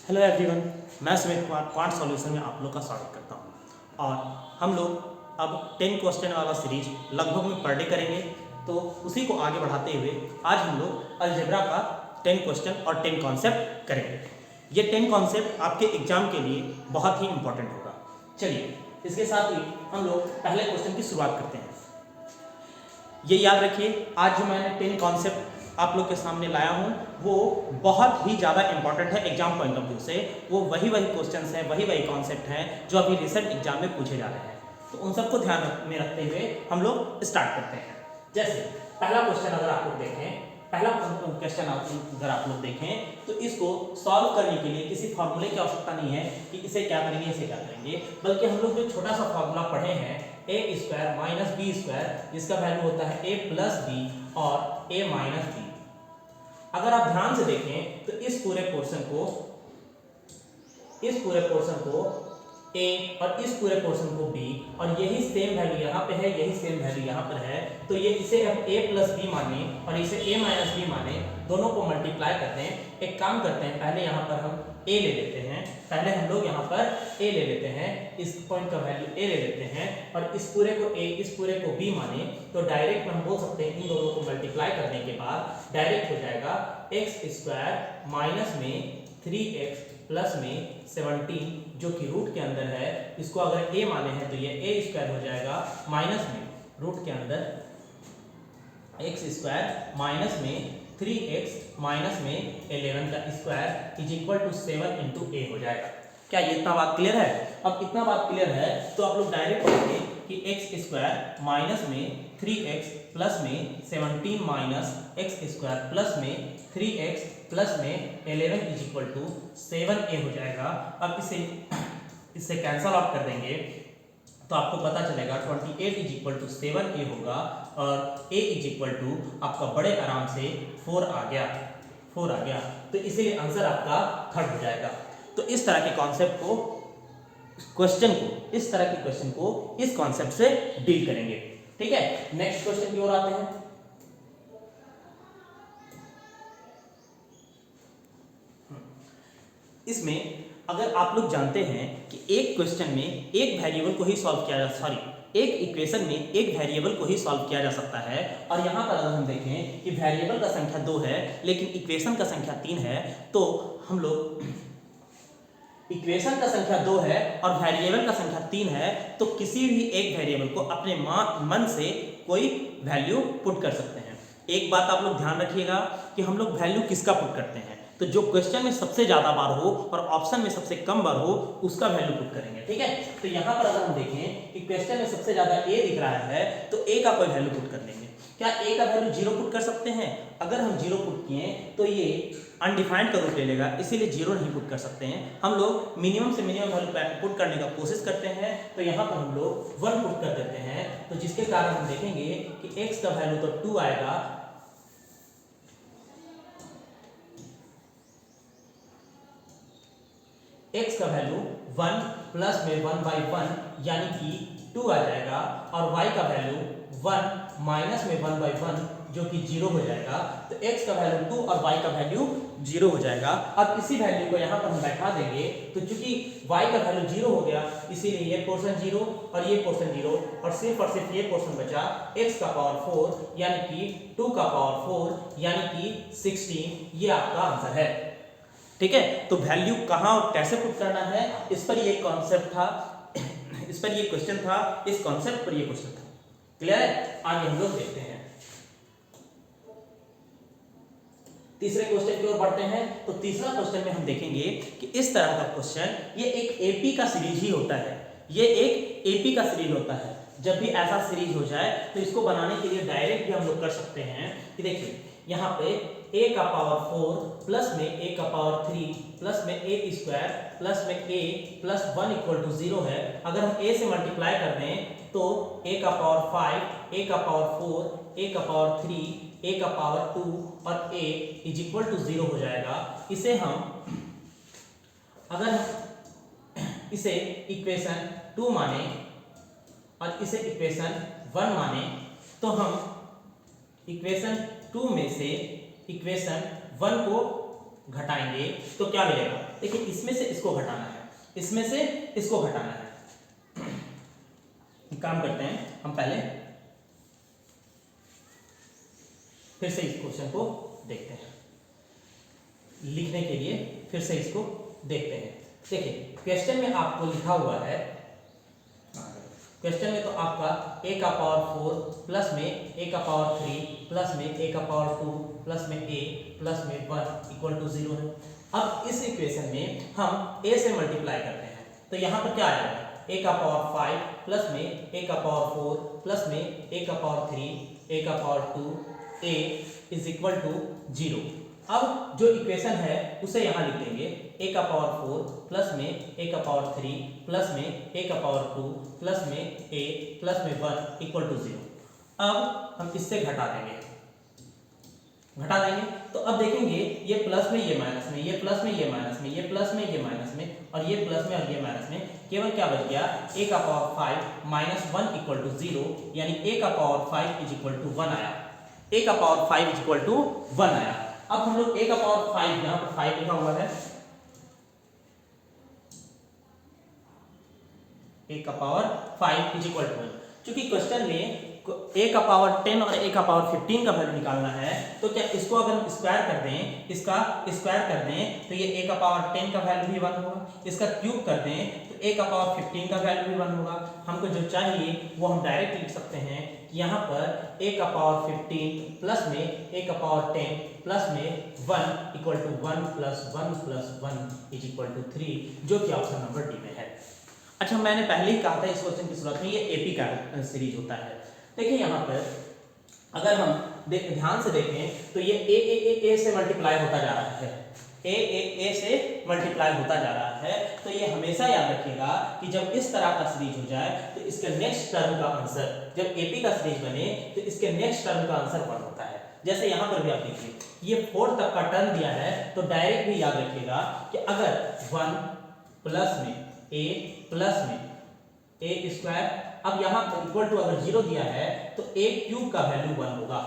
Hello everyone, मैं Sumit Kumar quant solution में आप लोग का स्वागत करता हूं। और हम लोग अब 10 क्वेश्चन वाला सीरीज लगभग में पर डे करेंगे। तो उसी को आगे बढ़ाते हुए आज हम लोग अलजेब्रा का 10 क्वेश्चन और 10 कॉन्सेप्ट करेंगे। ये 10 कॉन्सेप्ट आपके एग्जाम के लिए बहुत ही इंपॉर्टेंट होगा। चलिए, इसके साथ ही हम लोग पहले क्वेश्चन की शुरुआत करते हैं। ये याद रखिए, आज जो मैंने 10 कॉन्सेप्ट आप लोग के सामने लाया हूँ वो बहुत ही ज़्यादा इंपॉर्टेंट है एग्जाम पॉइंट ऑफ व्यू से। वो वही क्वेश्चंस हैं, वही कॉन्सेप्ट हैं जो अभी रिसेंट एग्जाम में पूछे जा रहे हैं। तो उन सबको ध्यान में रखते हुए हम लोग स्टार्ट करते हैं। जैसे पहला क्वेश्चन अगर आप लोग देखें, तो इसको सॉल्व करने के लिए किसी फॉर्मूले की आवश्यकता नहीं है कि इसे क्या करेंगे इसे क्या करेंगे, बल्कि हम लोग जो छोटा सा फॉर्मूला पढ़े हैं ए स्क्वायर माइनस बी स्क्वायर, जिसका वैल्यू होता है ए प्लस बी और ए माइनस बी। अगर आप ध्यान से देखें तो इस पूरे पोर्शन को ए और इस पूरे पोर्शन को बी, और यही सेम वैल्यू यहाँ पे है, यही सेम वैल्यू यहाँ पर है। तो ये इसे हम a प्लस बी माने और इसे a माइनस बी माने, दोनों को मल्टीप्लाई करते हैं। एक काम करते हैं, पहले यहाँ पर हम a ले लेते हैं, इस पॉइंट का वैल्यू a ले लेते हैं और इस पूरे को a इस पूरे को b माने। तो डायरेक्ट हम बोल सकते हैं इन दोनों को मल्टीप्लाई करने के बाद डायरेक्ट हो जाएगा एक्स स्क्वायर माइनस में 3x प्लस में 17, जो कि रूट के अंदर है। इसको अगर a माने हैं तो ये a स्क्वायर हो जाएगा माइनस में रूट के अंदर x स्क्वायर माइनस में 3x माइनस में 11 का square is equal to 7 into a हो जाएगा। क्या ये इतना बात क्लियर है? अब इतना बात क्लियर है तो आप लोग डायरेक्ट करेंगे कि x स्क्वायर माइनस में 3x प्लस में 17 माइनस x स्क्वायर प्लस में 3x प्लस में 11 इज इक्वल टू 7a हो जाएगा। अब इससे कैंसल आउट कर देंगे तो आपको पता चलेगा 28 इज इक्वल टू 7a होगा और a इज इक्वल टू आपका बड़े आराम से 4 आ गया। तो इसीलिए आंसर आपका थर्ड हो जाएगा। तो इस तरह के कॉन्सेप्ट को क्वेश्चन को इस कॉन्सेप्ट से डील करेंगे। ठीक है, नेक्स्ट क्वेश्चन की ओर आते हैं। इसमें अगर आप लोग जानते हैं कि एक क्वेश्चन में एक वेरिएबल को ही सॉल्व किया जा एक इक्वेशन में एक वेरिएबल को ही सॉल्व किया जा सकता है, और यहाँ पर अगर हम देखें कि वेरिएबल का संख्या 2 है लेकिन इक्वेशन का संख्या 3 है, तो हम लोग इक्वेशन का संख्या 2 है और वेरिएबल का संख्या 3 है, तो किसी भी एक वेरिएबल को अपने मन से कोई वैल्यू पुट कर सकते हैं। एक बात आप लोग ध्यान रखिएगा कि हम लोग वैल्यू किसका पुट करते हैं, तो जो क्वेश्चन में सबसे ज्यादा बार हो और ऑप्शन में सबसे कम बार हो उसका वैल्यू पुट करेंगे। ठीक है, तो यहाँ पर अगर हम देखें कि क्वेश्चन में सबसे ज्यादा ए दिख रहा है तो ए का कोई वैल्यू पुट कर लेंगे। क्या ए का वैल्यू 0 पुट कर सकते हैं? अगर हम 0 पुट किए तो ये अनडिफाइंड का रूप ले लेगा, इसीलिए 0 नहीं पुट कर सकते हैं। हम लोग मिनिमम से मिनिमम वैल्यू पुट करने का कोशिश करते हैं, तो यहाँ पर हम लोग 1 पुट कर देते हैं। तो जिसके कारण हम देखेंगे कि x का वैल्यू तो 2 आएगा, x का वैल्यू 1 प्लस में 1/1 यानी कि 2 आ जाएगा, और y का वैल्यू 1 माइनस में 1/1 जो कि 0 हो जाएगा। तो x का वैल्यू 2 और y का वैल्यू 0 हो जाएगा। अब इसी वैल्यू को यहाँ पर हम बैठा देंगे, तो चूंकि y का वैल्यू 0 हो गया इसीलिए ये पोर्शन 0 और ये पोर्शन 0, और सिर्फ ये पोर्शन बचा x का पावर 4 यानी कि 2 का पावर 4 यानी कि 16। ये आपका आंसर है। ठीक है, तो वैल्यू कहाँ और कैसे पुट करना है इस पर ये कॉन्सेप्ट था, इस पर ये क्वेश्चन था, इस कॉन्सेप्ट पर ये क्वेश्चन था। क्लियर है? आगे हम लोग देखते हैं, तीसरे क्वेश्चन की ओर बढ़ते हैं। तो तीसरा क्वेश्चन में हम देखेंगे कि इस तरह का क्वेश्चन ये एक एपी का सीरीज ही होता है, ये एक एपी का सीरीज होता है। जब भी ऐसा सीरीज हो जाए तो इसको बनाने के लिए डायरेक्ट भी हम लोग कर सकते हैं कि देखिए यहाँ पे a का पावर 4 प्लस में a का पावर 3 प्लस में a स्क्वायर प्लस में a प्लस 1 इक्वल टू 0 है। अगर हम a से मल्टीप्लाई कर दें तो a का पावर 5, a का पावर 4, a का पावर 3, a का पावर 2 और a इज इक्वल टू 0 हो जाएगा। इसे हम अगर इसे इक्वेशन 2 माने और इसे इक्वेशन 1 माने, तो हम इक्वेशन 2 में से इक्वेशन 1 को घटाएंगे तो क्या मिलेगा? देखिए इसमें से इसको घटाना है, इसमें से इसको घटाना है। काम करते हैं हम पहले फिर से इस क्वेश्चन को देखते हैं, लिखने के लिए फिर से इसको देखते हैं। देखिए क्वेश्चन में आपको लिखा हुआ है, क्वेश्चन में तो आपका a का पावर 4 प्लस में a का पावर 3 प्लस में a का पावर 2 प्लस में a प्लस में 1 इक्वल टू 0 है। अब इस इक्वेशन में हम a से मल्टीप्लाई करते हैं तो यहाँ पर क्या आएगा? a का पावर 5 प्लस में a का पावर 4 प्लस में a का पावर 3 a का power 2 a is equal to 0। अब जो इक्वेशन है उसे यहाँ लिख देंगे a का पावर 4 प्लस में a का पावर 3 प्लस में a का पावर 2 प्लस में a प्लस में 1 इक्वल टू 0। अब हम इससे घटा देंगे तो अब देखेंगे ये प्लस में ये माइनस में, ये प्लस में ये माइनस में, ये प्लस में ये माइनस में और ये प्लस में और ये माइनस में, केवल क्या बच गया? a का पावर 5 माइनस 1 इक्वल टू 0, यानी a का पावर 5 इज इक्वल टू 1 आया। a का पावर 5 इज इक्वल टू 1 आया। अब हम लोग a का पावर 5, यहाँ पर 5 लिखा हुआ है, a का पावर 5 इज इक्वल टू 1। चूंकि क्वेश्चन में a का पावर 10 और a का पावर 15 का वैल्यू निकालना है तो क्या इसको अगर हम स्क्वायर कर दें, इसका स्क्वायर कर दें तो ये a का पावर 10 का वैल्यू भी 1 होगा, इसका क्यूब कर दें तो a का पावर 15 का वैल्यू भी 1 होगा। हमको जो चाहिए वो हम डायरेक्ट लिख सकते हैं कि यहाँ पर a का पावर 15 प्लस में a का पावर 10 प्लस में 1 equal to 1 plus 1 plus 1 is equal to 3, जो कि ऑप्शन नंबर डी में है। अच्छा, मैंने पहले ही कहा था इस क्वेश्चन की शुरुआत में ये एपी का सीरीज होता है। देखिए यहाँ पर अगर हम ध्यान से देखें तो ये ए से मल्टीप्लाई होता जा रहा है, ए से मल्टीप्लाई होता जा रहा है। तो ये हमेशा याद रखिएगा कि जब इस तरह का सीरीज हो जाए तो इसके नेक्स्ट टर्म का आंसर, जब एपी का सीरीज बने तो इसके नेक्स्ट टर्म का आंसर 1 होता है। जैसे यहाँ पर भी आप देखिए ये 4 तक का टर्म दिया है तो डायरेक्ट भी याद रखिएगा कि अगर 1 प्लस में a प्लस में a स्क्वायर, अब यहाँ पर इक्वल टू अगर 0 दिया है तो a क्यूब का वैल्यू 1 होगा।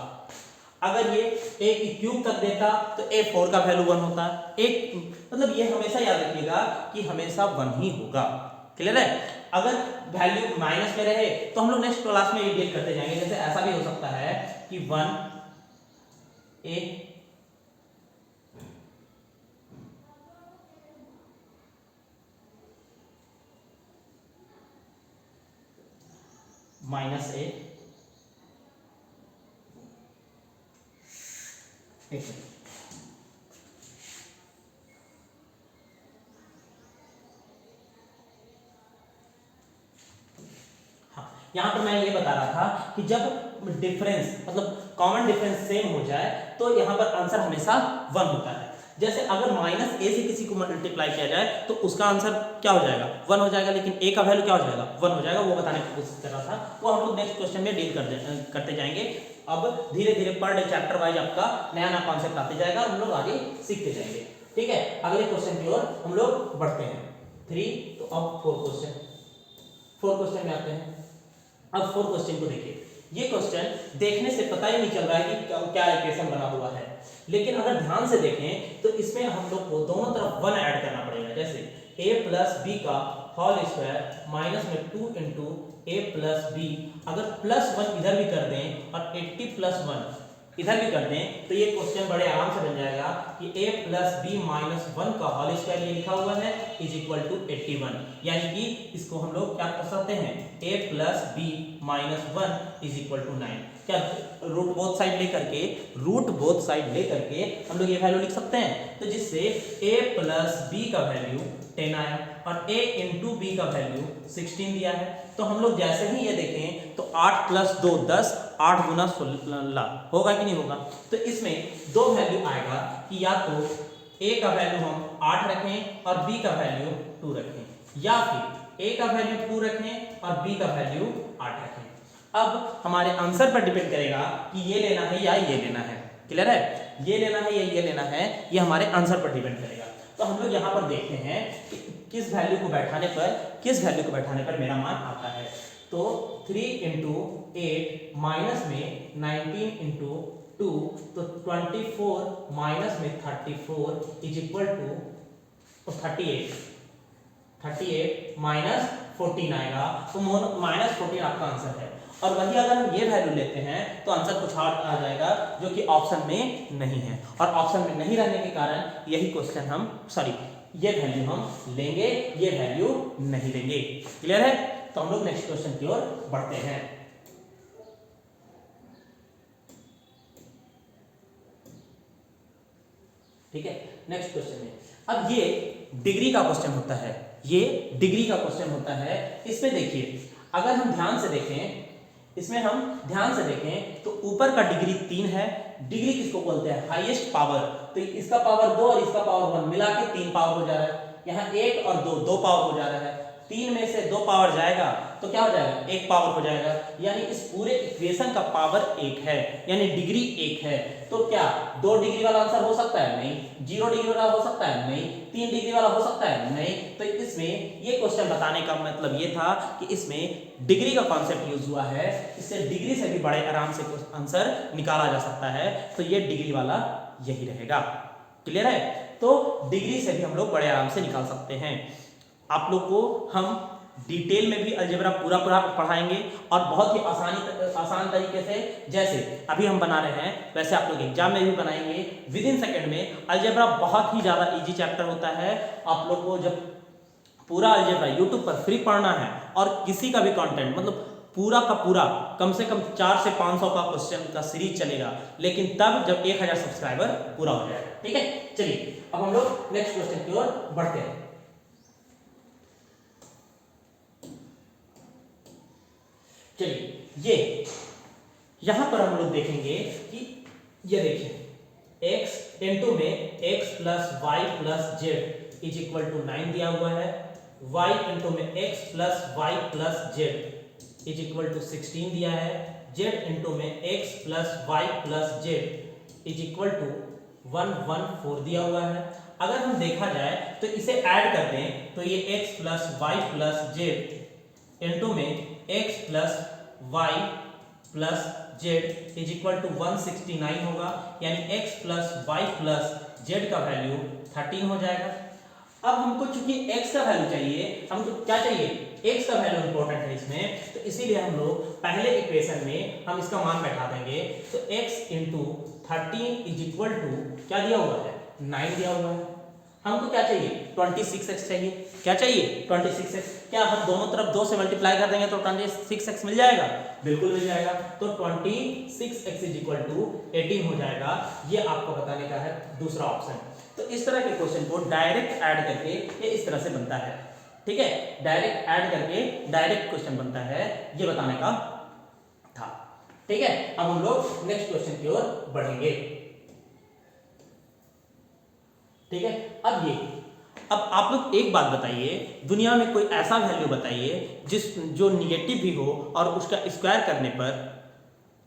अगर ये a की क्यूब तक देता तो a 4 का वैल्यू 1 होता। एक मतलब ये हमेशा याद रखिएगा कि हमेशा 1 ही होगा। क्लियर है? अगर वैल्यू माइनस में रहे तो हम लोग नेक्स्ट क्लास में ये डील करते जाएंगे। जैसे ऐसा भी हो सकता है कि 1 a माइनस ए, हाँ यहाँ पर मैं ये बता रहा था कि जब डिफरेंस मतलब कॉमन डिफरेंस सेम हो जाए तो यहाँ पर आंसर हमेशा 1 होता है। जैसे अगर माइनस ए से किसी को मल्टीप्लाई किया जाए तो उसका आंसर क्या हो जाएगा? 1 हो जाएगा, लेकिन ए का वैल्यू क्या हो जाएगा? 1 हो जाएगा। वो बताने की कोशिश कर रहा था, वो हम लोग नेक्स्ट क्वेश्चन में डील करते जाएंगे। अब धीरे धीरे पर डे चैप्टर वाइज आपका नया नया कॉन्सेप्ट आते जाएगा और हम लोग आगे सीखते जाएंगे। ठीक है, अगले क्वेश्चन की ओर हम लोग बढ़ते हैं। 3 तो अब 4 क्वेश्चन में आते हैं। अब 4 क्वेश्चन को देखिए। ये क्वेश्चन देखने से पता ही नहीं चल रहा है कि क्या इक्वेशन बना हुआ है, लेकिन अगर ध्यान से देखें तो इसमें हम लोग को दोनों तरफ 1 ऐड करना पड़ेगा। जैसे a प्लस बी का होल स्क्वायर माइनस में 2 इंटू ए प्लस बी, अगर प्लस 1 इधर भी कर दें और 80 प्लस 1 इधर भी कर दें तो ये क्वेश्चन बड़े आराम से बन जाएगा कि a प्लस बी माइनस 1 का होल स्क्वायर ये लिखा हुआ है इज इक्वल टू 81, यानी कि इसको हम लोग क्या कर सकते हैं? a plus B minus 1 is equal to 9। क्या रूट बोथ साइड लेकर के हम लोग ये वैल्यू लिख सकते हैं, तो जिससे a प्लस बी का वैल्यू 10 आया और a इंटू बी का वैल्यू 16 दिया है। तो हम लोग जैसे ही ये देखें तो 8 प्लस 2 10, 8 गुना 16 होगा कि नहीं होगा? तो इसमें दो वैल्यू आएगा कि या तो a का वैल्यू हम 8 रखें और b का वैल्यू 2 रखें, या फिर a का वैल्यू 2 रखें और b का वैल्यू 8 रखें। अब हमारे आंसर पर डिपेंड करेगा कि ये लेना है या ये लेना है। क्लियर है? ये लेना है या ये लेना है, ये हमारे आंसर पर डिपेंड करेगा। तो हम लोग यहाँ पर देखते हैं कि किस वैल्यू को बैठाने पर मेरा मान आता है। तो 3 इंटू 8 माइनस में 19 इंटू 2, तो 24 माइनस में 34 इज इक्वल टू 38 माइनस 14 आएगा, तो माइनस 14 आपका आंसर है। और वही अगर हम ये वैल्यू लेते हैं तो आंसर कुछ और आ जाएगा जो कि ऑप्शन में नहीं है, और ऑप्शन में नहीं रहने के कारण यही क्वेश्चन हम ये वैल्यू हम लेंगे, ये वैल्यू नहीं लेंगे। क्लियर है? तो हम लोग नेक्स्ट क्वेश्चन की ओर बढ़ते हैं। ठीक है, नेक्स्ट क्वेश्चन में अब ये डिग्री का क्वेश्चन होता है, ये डिग्री का क्वेश्चन होता है। इसमें देखिए, अगर हम ध्यान से देखें, इसमें हम ध्यान से देखें तो ऊपर का डिग्री 3 है। डिग्री किसको बोलते हैं? Highest power. तो इसका पावर 2 और इसका पावर 1 मिला के 3 पावर हो जा रहा है। यहाँ 1 और 2 पावर हो जा रहा है। 3 में से 2 पावर जाएगा तो क्या हो जाएगा? 1 पावर हो जाएगा। यानी इस पूरे इक्वेशन का पावर 1 है, यानी डिग्री 1 है। तो क्या 2 डिग्री वाला आंसर हो सकता है? नहीं। 0 डिग्री वाला हो सकता है? नहीं। 3 डिग्री वाला हो सकता है? नहीं। तो इसमें ये क्वेश्चन बताने का मतलब ये था कि इसमें डिग्री का कॉन्सेप्ट यूज हुआ है, इससे डिग्री से भी बड़े आराम से आंसर निकाला जा सकता है। तो ये डिग्री वाला यही रहेगा। क्लियर है? तो डिग्री से भी हम लोग बड़े आराम से निकाल सकते हैं। आप लोग को हम डिटेल में भी अलजेब्रा पूरा पढ़ाएंगे और बहुत ही आसान तरीके से, जैसे अभी हम बना रहे हैं वैसे आप लोग एग्जाम में भी बनाएंगे विद इन सेकेंड में। अलजेब्रा बहुत ही ज़्यादा इजी चैप्टर होता है। आप लोग को जब पूरा अलजेब्रा यूट्यूब पर फ्री पढ़ना है और किसी का भी कंटेंट मतलब पूरा का पूरा कम से कम 400 से 500 का क्वेश्चन का सीरीज चलेगा, लेकिन तब जब 1000 सब्सक्राइबर पूरा हो जाएगा। ठीक है, चलिए अब हम लोग नेक्स्ट क्वेश्चन की ओर बढ़ते हैं। चलिए, ये यहां पर हम लोग देखेंगे कि ये देखिए x इनटू में x plus Y plus Z is equal to 9 दिया हुआ है। y इनटू में x plus Y plus Z is equal to 16 दिया है। z इनटू में x plus Y plus Z is equal to 114 दिया हुआ है। अगर हम देखा जाए तो इसे ऐड कर दें तो ये x plus Y plus Z into में x plus Y plus Z is equal to 169 होगा। यानी x plus Y plus Z का वैल्यू 13 हो जाएगा। अब हमको चूंकि x का वैल्यू चाहिए, हमको क्या चाहिए? x का वैल्यू इंपॉर्टेंट है इसमें, तो इसीलिए हम लोग पहले इक्वेशन में हम इसका मान बैठा देंगे। तो x into 13 is equal to क्या दिया हुआ है? 9 दिया हुआ है। हमको क्या चाहिए? 26x चाहिए। क्या चाहिए? 26x। क्या हम दोनों तरफ 2 से मल्टीप्लाई कर देंगे तो 26x मिल जाएगा? बिल्कुल मिल जाएगा। तो 26x इज इक्वल टू 18 हो जाएगा। ये आपको बताने का है दूसरा ऑप्शन। तो इस तरह के क्वेश्चन को डायरेक्ट ऐड करके ये इस तरह से बनता है। ठीक है, डायरेक्ट ऐड करके डायरेक्ट क्वेश्चन बनता है, ये बताने का था। ठीक है, अब हम लोग नेक्स्ट क्वेश्चन की ओर बढ़ेंगे। ठीक है, अब आप लोग एक बात बताइए, दुनिया में कोई ऐसा वैल्यू बताइए जो निगेटिव भी हो और उसका स्क्वायर करने पर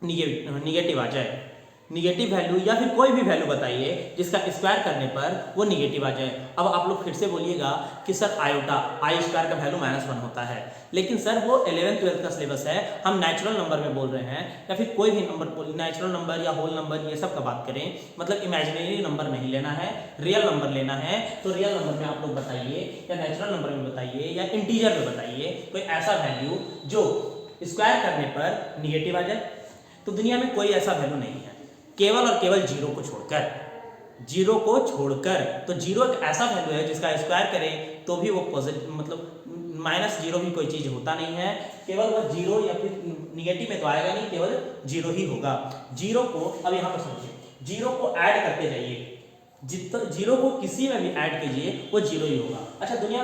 निगेटिव आ जाए। निगेटिव वैल्यू या फिर कोई भी वैल्यू बताइए जिसका स्क्वायर करने पर वो निगेटिव आ जाए। अब आप लोग फिर से बोलिएगा कि सर आयोटा, आई स्क्वायर का वैल्यू -1 होता है, लेकिन सर वो 11th-12th का सिलेबस है, हम नेचुरल नंबर में बोल रहे हैं, या फिर कोई भी नंबर, नेचुरल नंबर या होल नंबर, ये सब का बात करें, मतलब इमेजिनरी नंबर नहीं लेना है, रियल नंबर लेना है। तो रियल नंबर में आप लोग बताइए, या नेचुरल नंबर में बताइए, या इंटीजर में बताइए कोई ऐसा वैल्यू जो स्क्वायर करने पर निगेटिव आ जाए। तो दुनिया में कोई ऐसा वैल्यू नहीं है, केवल और केवल जीरो को छोड़कर। तो जीरो एक ऐसा वैल्यू है जिसका स्क्वायर करें तो भी वो पॉजिटिव, मतलब -0 भी कोई चीज होता नहीं है, केवल वो जीरो या फिर निगेटिव में तो आएगा नहीं, केवल जीरो ही होगा। जीरो को अब यहाँ पर समझिए, जीरो को ऐड करते जाइए, जितना जीरो को किसी में भी ऐड कीजिए वो जीरो ही होगा। अच्छा, दुनिया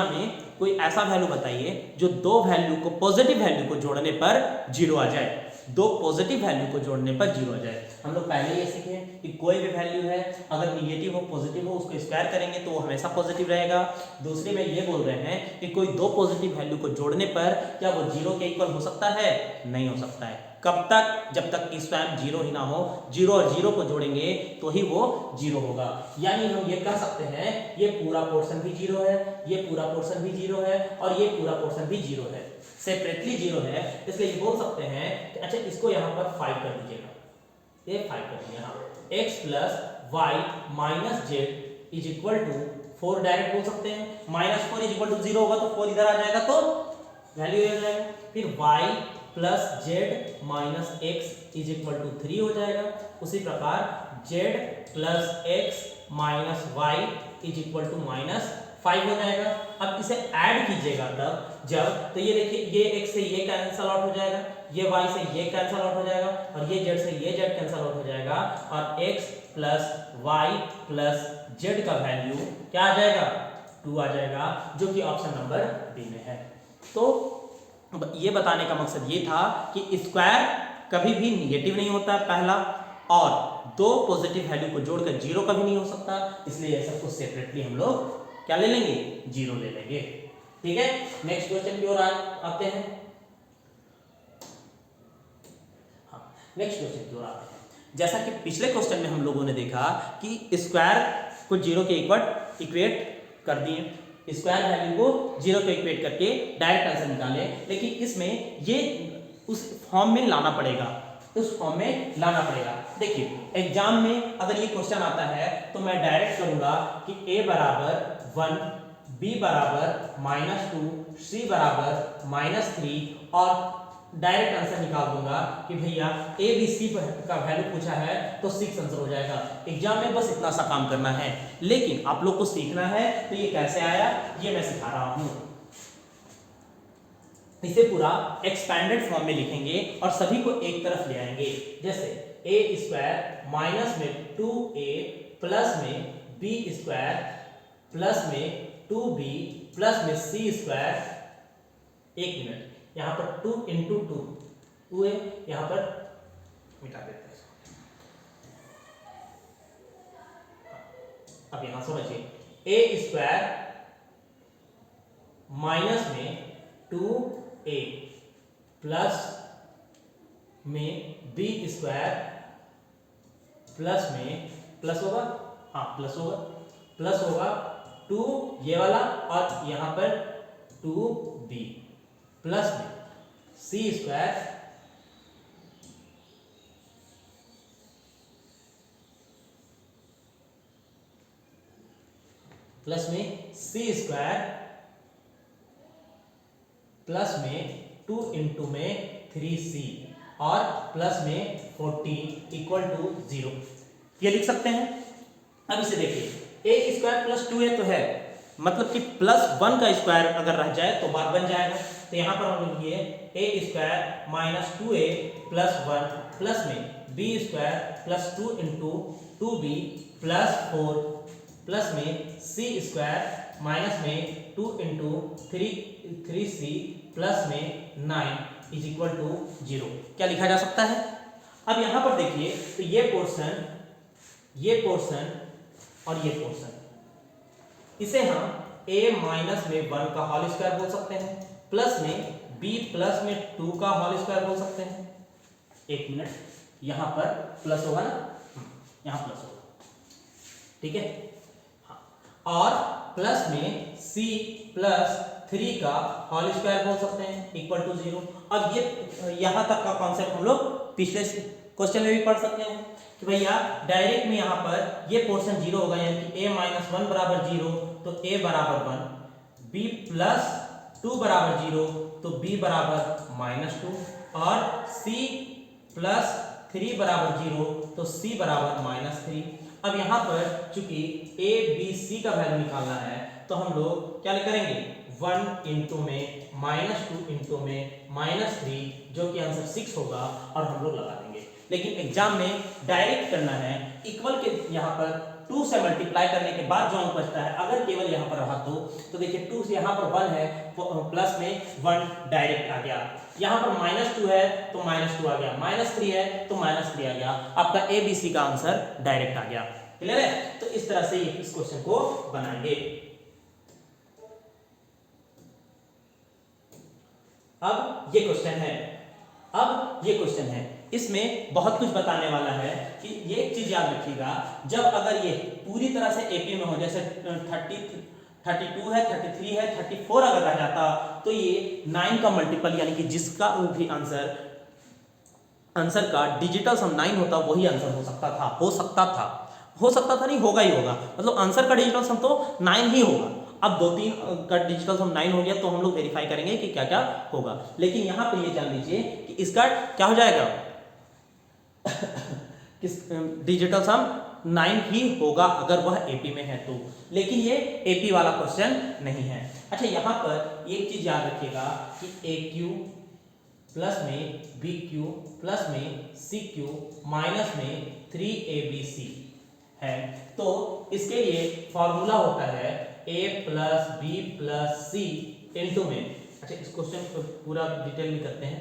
में कोई ऐसा वैल्यू बताइए जो दो वैल्यू को, पॉजिटिव वैल्यू को जोड़ने पर जीरो आ जाए, दो पॉजिटिव वैल्यू को जोड़ने पर जीरो आ जाए। हम लोग पहले ये सीखे कि कोई भी वैल्यू है अगर निगेटिव हो पॉजिटिव हो उसको स्क्वायर करेंगे तो वो हमेशा पॉजिटिव रहेगा। दूसरे में ये बोल रहे हैं कि कोई दो पॉजिटिव वैल्यू को जोड़ने पर क्या वो जीरो के इक्वल हो सकता है? नहीं हो सकता है। कब तक? जब तक कि स्वयं जीरो ही ना हो। जीरो और जीरो को जोड़ेंगे तो ही वो जीरो होगा। यानी हम ये कह सकते हैं ये पूरा पोर्शन भी जीरो है, ये पूरा पोर्शन भी जीरो है, और ये पूरा पोर्शन भी जीरो है, सेपरेटली जीरो है। इसलिए ये बोल सकते हैं कि अच्छा इसको यहाँ पर 5 कर दीजिएगा, ये 5 कर दिया। हाँ, x plus Y minus Z is equal to 4 direct बोल सकते हैं, -4 इज इक्वल टू 0 होगा तो 4 इधर आ जाएगा तो वैल्यू आ जाएगा। फिर y plus Z minus X is equal to 3 हो जाएगा। उसी प्रकार z plus X minus Y is equal to -5 हो जाएगा। अब इसे ऐड कीजिएगा तब जब, तो ये देखिए ये x से ये कैंसल आउट हो जाएगा, ये y से ये कैंसल आउट हो जाएगा और ये z से ये z कैंसल आउट हो जाएगा और x plus Y plus Z का वैल्यू क्या आ जाएगा 2 आ जाएगा, जो कि ऑप्शन नंबर बी में है। तो ये बताने का मकसद ये था कि स्क्वायर कभी भी निगेटिव नहीं होता पहला, और दो पॉजिटिव वैल्यू को जोड़कर 0 कभी नहीं हो सकता, इसलिए ये सबको सेपरेटली हम लोग क्या ले लेंगे 0 ले लेंगे। ठीक है, नेक्स्ट क्वेश्चन की ओर आते हैं। हाँ, नेक्स्ट क्वेश्चन की ओर आते हैं। जैसा कि पिछले क्वेश्चन में हम लोगों ने देखा कि स्क्वायर को 0 के इक्वेट कर दिए, स्क्वायर वैल्यू को 0 के इक्वेट करके डायरेक्ट आंसर निकाले, लेकिन इसमें ये उस फॉर्म में लाना पड़ेगा, उस फॉर्म में लाना पड़ेगा। देखिए एग्जाम में अगर ये क्वेश्चन आता है तो मैं डायरेक्ट करूंगा कि a बराबर 1, b बराबर -2, c बराबर -3 और डायरेक्ट आंसर निकाल दूंगा कि भैया a b c का वैल्यू पूछा है तो 6 आंसर हो जाएगा। एग्जाम में बस इतना सा काम करना है, लेकिन आप लोग को सीखना है तो ये कैसे आया ये मैं सिखा रहा हूं। इसे पूरा एक्सपैंडेड फॉर्म में लिखेंगे और सभी को एक तरफ ले आएंगे। जैसे a स्क्वायर माइनस में 2a प्लस में b स्क्वायर प्लस में 2b प्लस में c स्क्वायर, एक मिनट यहाँ पर 2 इंटू 2 है, यहाँ पर मिटा देते हैं। अब यहां समझिए a स्क्वायर माइनस में 2a प्लस में b स्क्वायर प्लस में प्लस होगा, हाँ प्लस होगा, प्लस होगा 2 ये वाला और यहां पर 2b प्लस में c स्क्वायर प्लस में c स्क्वायर प्लस में 2 इंटू में 3c और प्लस में 14 इक्वल टू 0, ये लिख सकते हैं। अब इसे देखिए a स्क्वायर प्लस 2a तो है, मतलब कि +1 का स्क्वायर अगर रह जाए तो बात बन जाएगा। तो यहाँ पर हम लिखिए a square minus 2a plus 1 plus में b square plus 2 into 2b plus 4 plus में c स्क्वायर माइनस में 2 इंटू 3c प्लस में 9 इज इक्वल टू 0। क्या लिखा जा सकता है? अब यहाँ पर देखिए तो ये पोर्शन और ये पोर्शन, इसे हम a माइनस में 1 का होल स्क्वायर बोल सकते हैं, प्लस में b प्लस में 2 का होल स्क्वायर बोल सकते हैं। एक मिनट, यहां पर प्लस होगा ना, यहां प्लस होगा, ठीक है हाँ, और प्लस में c प्लस 3 का होल स्क्वायर बोल सकते हैं इक्वल टू 0। अब ये यहां तक का कॉन्सेप्ट हम लोग पिछले क्वेश्चन में भी पढ़ सकते हैं कि भैया डायरेक्ट में यहाँ पर ये पोर्शन 0 होगा, यानी कि a माइनस 1 बराबर 0 तो a बराबर 1, b प्लस 2 बराबर 0 तो b बराबर -2 और c प्लस 3 बराबर 0 तो c बराबर -3। अब यहाँ पर चूंकि a b c का वैल्यू निकालना है तो हम लोग क्या करेंगे 1 इंटू में -2 इंटू में -3 जो कि आंसर 6 होगा और हम लोग लगा देंगे। लेकिन एग्जाम में डायरेक्ट करना है, इक्वल के यहाँ पर 2 से मल्टीप्लाई करने के बाद जो अंक बचता है अगर केवल यहाँ पर रहा तो देखिए 2 से यहाँ पर 1 है प्लस में 1 डायरेक्ट आ गया, यहाँ पर -2 है तो -2 आ गया, -3 है तो -3 आ गया, आपका ए बी सी का आंसर डायरेक्ट आ गया। क्लियर है? तो इस तरह से इस क्वेश्चन को बनाएंगे। अब ये क्वेश्चन है, इसमें बहुत कुछ बताने वाला है कि ये एक चीज याद रखिएगा, जब अगर ये पूरी तरह से एपी में हो, जैसे 32 है, 33 है, 34 अगर रह जाता तो ये 9 का मल्टीपल यानी कि जिसका भी आंसर आंसर का डिजिटल सम 9 होता वही आंसर हो सकता था, हो सकता था नहीं, होगा ही होगा, मतलब आंसर का डिजिटल सम तो 9 ही होगा। अब 2-3 का डिजिटल सम 9 हो गया तो हम लोग वेरीफाई करेंगे कि क्या क्या होगा, लेकिन यहाँ पे ये जान लीजिए कि इसका क्या हो जाएगा किस डिजिटल सम 9 ही होगा अगर वह एपी में है तो, लेकिन ये एपी वाला क्वेश्चन नहीं है। अच्छा, यहाँ पर एक चीज याद रखिएगा कि ए क्यू प्लस में बी क्यू प्लस में सी क्यू माइनस में 3abc है, तो इसके लिए फॉर्मूला होता है a plus B plus C into में। अच्छा, इस क्वेश्चन को पूरा डिटेल में करते हैं,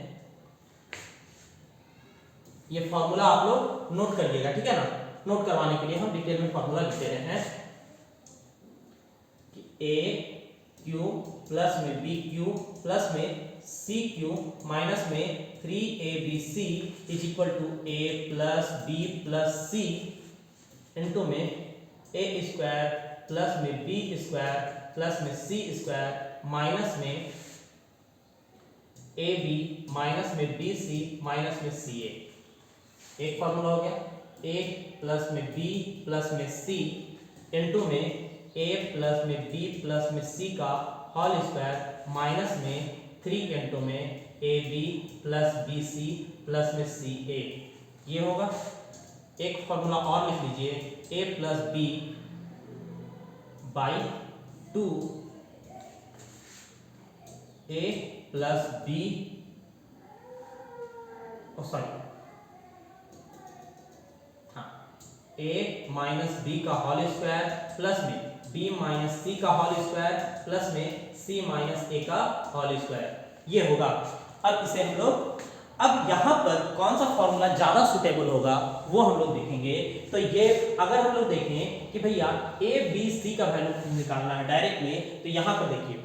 ये फॉर्मूला आप लोग नोट करिएगा, ठीक है ना। नोट करवाने के लिए हम डिटेल में फॉर्मूला लिख दे रहे हैं कि ए क्यू प्लस में बी क्यू प्लस में सी क्यू माइनस में 3abc is equal to A plus B plus C into में ए स्क्वायर प्लस में बी स्क्वायर प्लस में सी स्क्वायर माइनस में ए बी माइनस में B C minus में C A. एक formula हो गया, ए प्लस में बी प्लस में सी इंटू में ए प्लस में बी प्लस में सी का होल स्क्वायर माइनस में 3 इंटू में A B plus B C plus में सी ए, ये होगा। एक फॉर्मूला और लिख लीजिए, A plus B by 2 A plus B, sorry a minus B का होल स्क्वायर प्लस में b माइनस सी का होल स्क्वायर प्लस में c माइनस a का होल स्क्वायर, ये होगा। अब इसे हम लोग, अब यहाँ पर कौन सा फॉर्मूला ज्यादा सुटेबल होगा वो हम लोग देखेंगे। तो ये अगर हम लोग देखें कि भैया a b c का वैल्यू निकालना है डायरेक्ट में, तो यहाँ पर देखिए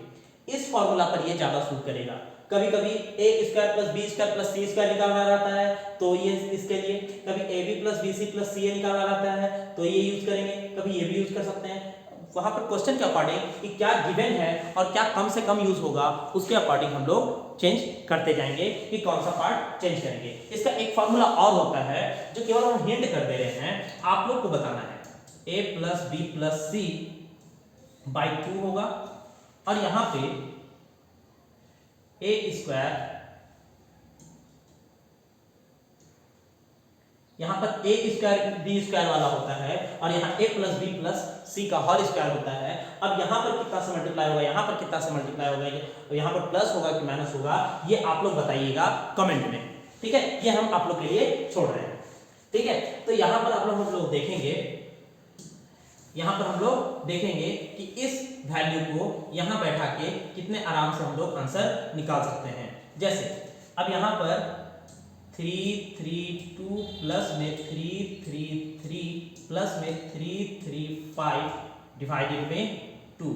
इस फॉर्मूला पर ये ज्यादा सूट करेगा। कभी कभी A square plus B square plus C square निकालना रहता है तो ये इसके लिए, कभी A B plus B C plus C A निकालना रहता है तो ये यूज करेंगे, कभी ये भी यूज कर सकते हैं। वहां पर क्वेश्चन के अकॉर्डिंग कि क्या गिवन है और क्या कम से कम यूज होगा उसके अकॉर्डिंग हम लोग चेंज करते जाएंगे कि कौन सा पार्ट चेंज करेंगे। इसका एक फॉर्मूला और होता है जो केवल हम हिंट कर दे रहे हैं, आप लोग को बताना है। A plus B plus C by 2 होगा और यहाँ पे ए स्क्वायर, यहां पर ए स्क्वायर बी स्क्वायर वाला होता है और यहाँ ए प्लस बी प्लस सी का होल स्क्वायर होता है। अब यहाँ पर कितना से मल्टीप्लाई होगा, यहाँ पर कितना से मल्टीप्लाई होगा, तो यहाँ पर प्लस होगा कि माइनस होगा, ये आप लोग बताइएगा कमेंट में, ठीक है। ये हम आप लोग के लिए छोड़ रहे हैं, ठीक है। तो यहाँ पर आप लोग हम लोग देखेंगे, यहाँ पर हम लोग देखेंगे कि इस वैल्यू को यहाँ बैठा के कितने आराम से हम लोग आंसर निकाल सकते हैं। जैसे अब यहाँ पर 3 3 2 प्लस में 3 3 3 प्लस में 3 3 5 डिवाइडेड में 2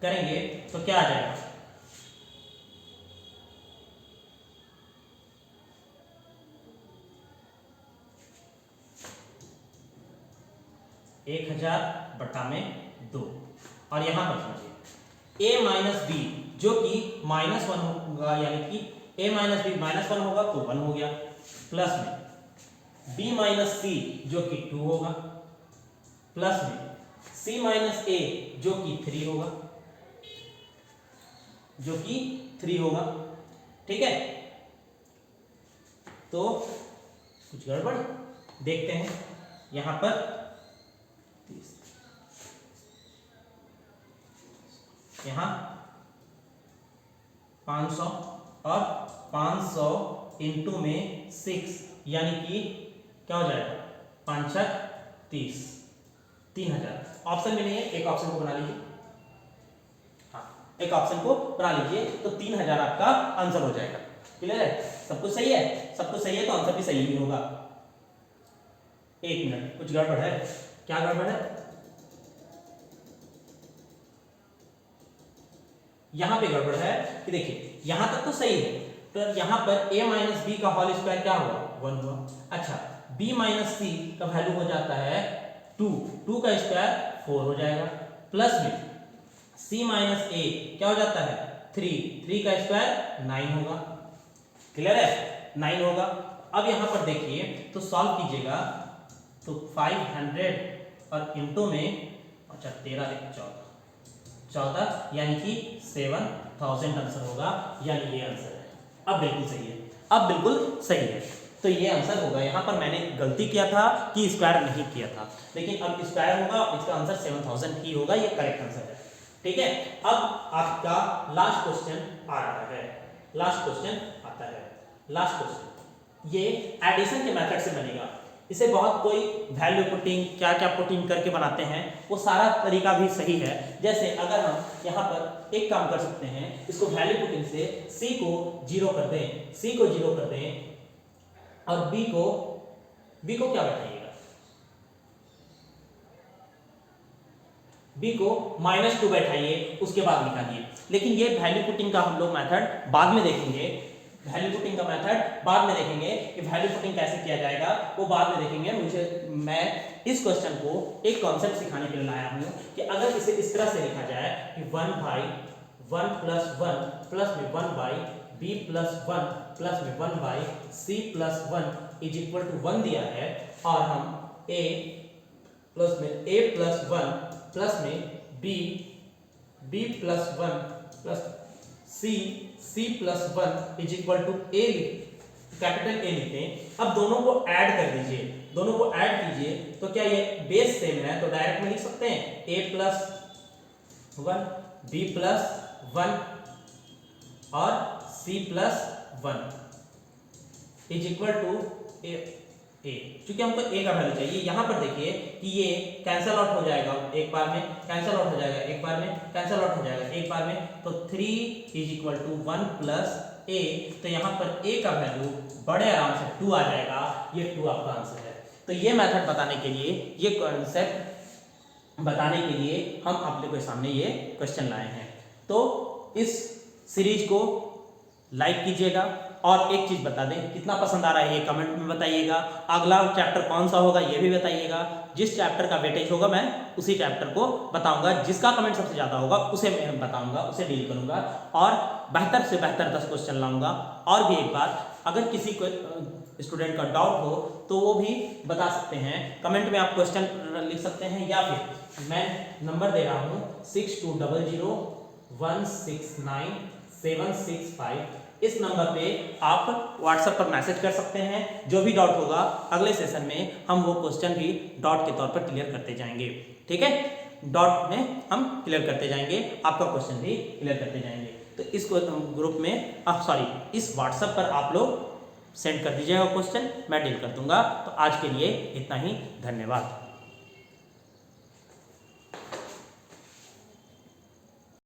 करेंगे तो क्या आ जाएगा, एक 1000 बटा में 2। और यहां पर समझिए a माइनस बी जो कि -1 होगा, यानी कि a माइनस बी -1 होगा तो 1 हो गया, प्लस में b माइनस सी जो कि 2 होगा, प्लस में c माइनस a जो कि 3 होगा, ठीक है। तो कुछ गड़बड़ देखते हैं, यहां पर यहाँ 500 और 500 इंटू में 6 यानी कि क्या हो जाएगा, 5 30, 3000। ऑप्शन में नहीं है, एक ऑप्शन को बना लीजिए, हाँ एक ऑप्शन को बना लीजिए तो 3000 आपका आंसर हो जाएगा। क्लियर है, सब कुछ सही है, सब कुछ सही है तो आंसर भी सही ही होगा। एक मिनट, कुछ गड़बड़ है, क्या गड़बड़ है, यहां पे गड़बड़ है कि देखिए यहां तक तो सही है, तो यहां पर a माइनस बी का होल स्क्वायर क्या हुआ, 1 हुआ। अच्छा, b माइनस सी का वैल्यू हो जाता है 2, 2 का स्क्वायर 4 हो जाएगा, प्लस में c माइनस a क्या हो जाता है 3, 3 का स्क्वायर 9 होगा। क्लियर है, 9 होगा। अब यहाँ पर देखिए तो सॉल्व कीजिएगा तो 500 और इंटू में अच्छा 14 यानी कि 7000 आंसर होगा, यानी ये आंसर है। अब बिल्कुल सही है, अब बिल्कुल सही है। तो ये आंसर होगा। यहाँ पर मैंने गलती किया था कि स्क्वायर नहीं किया था, लेकिन अब स्क्वायर होगा, इसका आंसर 7000 ही होगा, ये करेक्ट आंसर है। ठीक है, अब आपका लास्ट क्वेश्चन आ रहा है। लास्ट क्वेश्चन आता है। लास्ट क्वेश्चन ये एडिशन के मेथड से बनेगा। इसे बहुत कोई वैल्यू पुटिंग क्या क्या पुटिंग करके बनाते हैं, वो सारा तरीका भी सही है। जैसे अगर हम यहाँ पर एक काम कर सकते हैं, इसको वैल्यू पुटिंग से c को 0 कर दें, c को 0 कर दें और b को क्या बैठाइएगा, b को -2 बैठाइए, उसके बाद निकालिए। लेकिन ये वैल्यू पुटिंग का हम लोग मेथड बाद में देखेंगे। वैल्यू पुटिंग का मेथड बाद में देखेंगे कि वैल्यू पुटिंग कैसे किया जाएगा, वो बाद में देखेंगे। मैं इस क्वेश्चन को एक कॉन्सेप्ट सिखाने के लिए लाया हूँ कि अगर इसे इस तरह से लिखा जाए कि 1/1 + 1 प्लस में 1/b + 1 प्लस में 1/c + 1 इज इक्वल टू 1 दिया है, और हम a + 1 प्लस में b + 1 plus c + 1 is equal to a, capital A लिखते हैं। अब दोनों को ऐड कर दीजिए, दोनों को ऐड कीजिए तो क्या ये बेस सेम है, तो डायरेक्ट में लिख सकते हैं a + 1 b + 1 और c + 1 is equal to a। क्योंकि हमको a का वैल्यू चाहिए। यहाँ पर देखिए कि ये कैंसल आउट हो जाएगा एक बार में, कैंसल आउट हो जाएगा एक बार में, कैंसल आउट हो जाएगा एक बार में, तो 3 इज इक्वल टू 1 + a। तो यहाँ पर a का वैल्यू बड़े आराम से 2 आ जाएगा। ये 2 आपका आंसर है। तो ये मेथड बताने के लिए, ये कॉन्सेप्ट बताने के लिए हम आप लोगों के सामने ये क्वेश्चन लाए हैं। तो इस सीरीज को लाइक कीजिएगा, और एक चीज बता दें, कितना पसंद आ रहा है ये कमेंट में बताइएगा। अगला चैप्टर कौन सा होगा ये भी बताइएगा। जिस चैप्टर का वेटेज होगा मैं उसी चैप्टर को बताऊंगा, जिसका कमेंट सबसे ज्यादा होगा उसे मैं बताऊंगा, उसे डील करूंगा, और बेहतर से बेहतर 10 क्वेश्चन लाऊंगा। और भी एक बात, अगर किसी को स्टूडेंट का डाउट हो तो वो भी बता सकते हैं, कमेंट में आप क्वेश्चन लिख सकते हैं, या फिर मैं नंबर दे रहा हूँ 6200169765। इस नंबर पे आप व्हाट्सएप पर मैसेज कर सकते हैं। जो भी डाउट होगा अगले सेशन में हम वो क्वेश्चन भी डॉट के तौर पर क्लियर करते जाएंगे। ठीक है, डॉट में हम क्लियर करते जाएंगे, आपका क्वेश्चन भी क्लियर करते जाएंगे। तो इस ग्रुप में इस व्हाट्सएप पर आप लोग सेंड कर दीजिएगा क्वेश्चन, मैं डील कर दूंगा। तो आज के लिए इतना ही, धन्यवाद।